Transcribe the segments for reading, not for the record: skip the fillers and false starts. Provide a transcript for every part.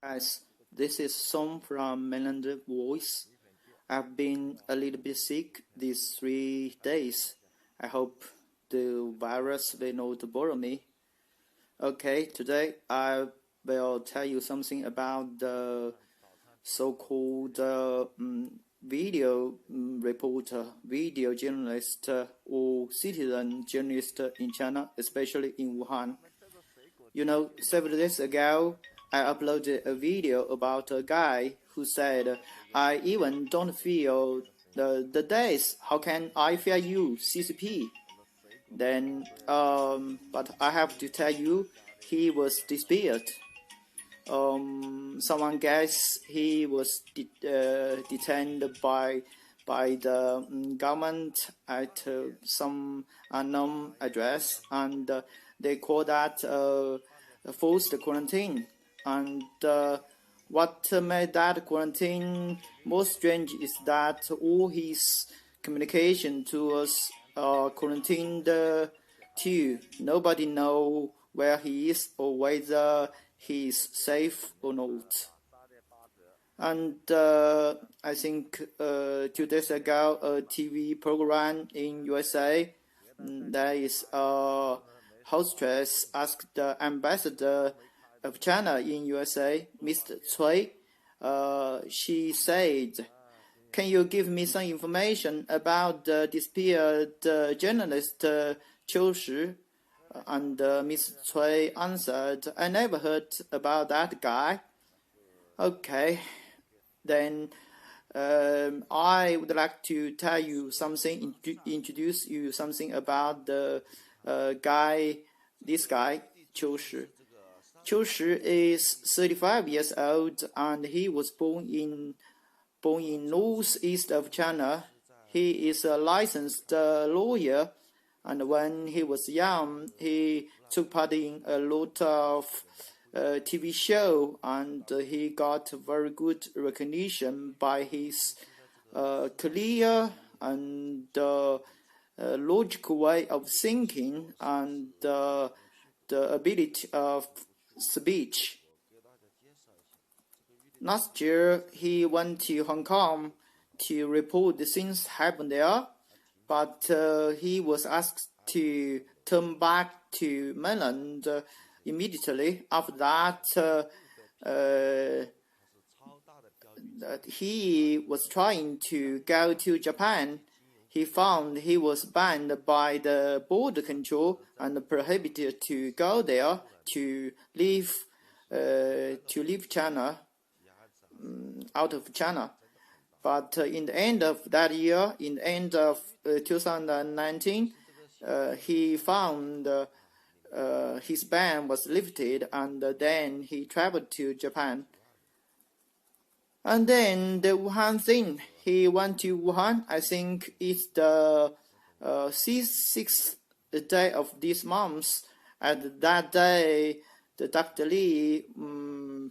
Guys, this is Song from mainlander Voice. I've been a little bit sick these 3 days. I hope the virus will not bother me. Okay, today I will tell you something about the so-called video reporter, video journalist, or citizen journalist in China, especially in Wuhan. You know, several days ago, I uploaded a video about a guy who said, I even don't feel the days. How can I feel you, CCP? Then, but I have to tell you, he was disappeared. Someone guess he was detained by the government at some unknown address, and they call that forced quarantine. And what made that quarantine more strange is that all his communication to us are quarantined too. Nobody know where he is or whether he is safe or not. And I think 2 days ago, a TV program in USA, there is a hostress asked the ambassador of China in USA, Mr. Cui. She said, can you give me some information about the disappeared journalist Chen Qiushi? And Ms. Cui answered, I never heard about that guy. Okay, then I would like to tell you something, introduce you something about the this guy, Qiushi. Qiushi is 35 years old and he was born in northeast of China. He is a licensed lawyer, and when he was young, he took part in a lot of TV show, and he got very good recognition by his clear and logical way of thinking and the ability of speech. Last year, he went to Hong Kong to report the things happened there, but he was asked to turn back to mainland immediately. After that, he was trying to go to Japan. He found he was banned by the border control and prohibited to go there to leave China, out of China. But in the end of that year, in the end of 2019, he found his ban was lifted, and then he traveled to Japan. And then the Wuhan thing, he went to Wuhan. I think it's the 6th day of this month. At that day, the Dr. Li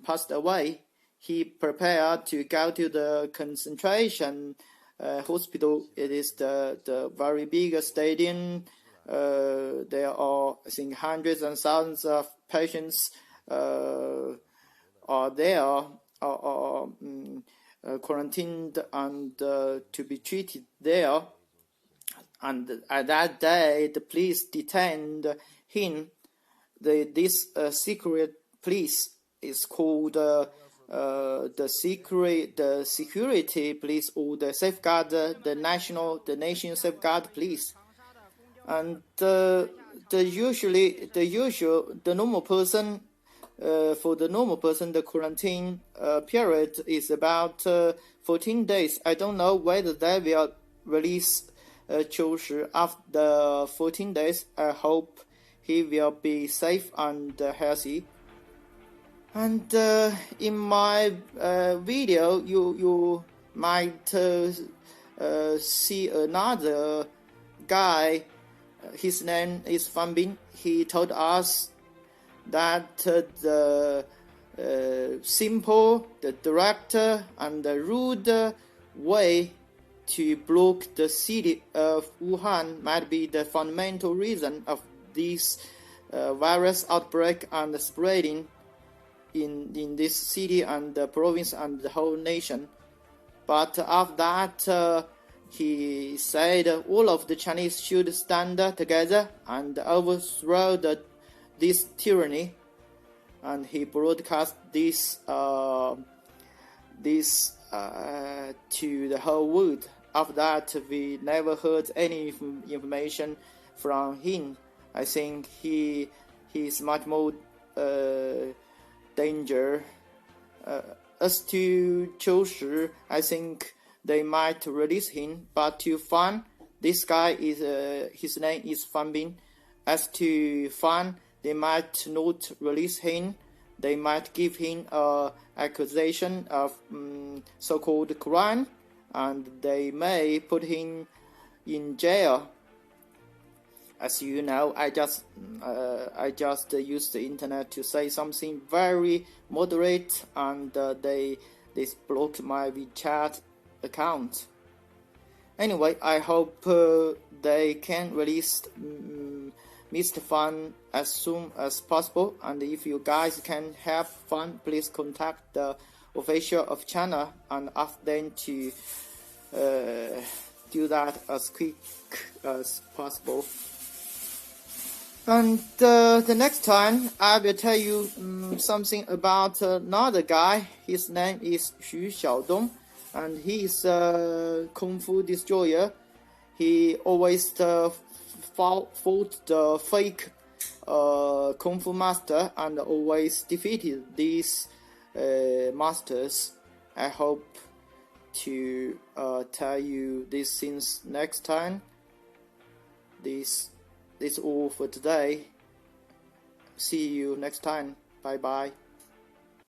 passed away. He prepared to go to the concentration hospital. It is the very big stadium. There are, I think, hundreds and thousands of patients are there, are quarantined and to be treated there. And at that day, the police detained him. This secret police is called the security police, or the safeguard, the nation safeguard police. And the normal person, for the normal person, the quarantine period is about 14 days. I don't know whether they will release Qiushi after 14 days. I hope he will be safe and healthy. And in my video, you might see another guy. His name is Fan Bin. He told us that the simple, the direct, and the rude way to block the city of Wuhan might be the fundamental reason of this virus outbreak and spreading. in this city and the province and the whole nation. But after that, he said all of the Chinese should stand together and overthrow this tyranny. And he broadcast this to the whole world. After that, we never heard any information from him. I think he is much more danger. As to Qiushi, I think they might release him. But to Fan, this guy is his name is Fan Bin. As to Fan, they might not release him. They might give him an accusation of so-called crime, and they may put him in jail. As you know, I just used the internet to say something very moderate, and they blocked my WeChat account. Anyway, I hope they can release Mr. Fan as soon as possible. And if you guys can have fun, please contact the official of China and ask them to do that as quick as possible. And the next time I will tell you something about another guy. His name is Xu Xiaodong, and he is a Kung Fu destroyer. He always fought the fake Kung Fu master and always defeated these masters. I hope to tell you these things next time. This is all for today. See you next time. Bye bye.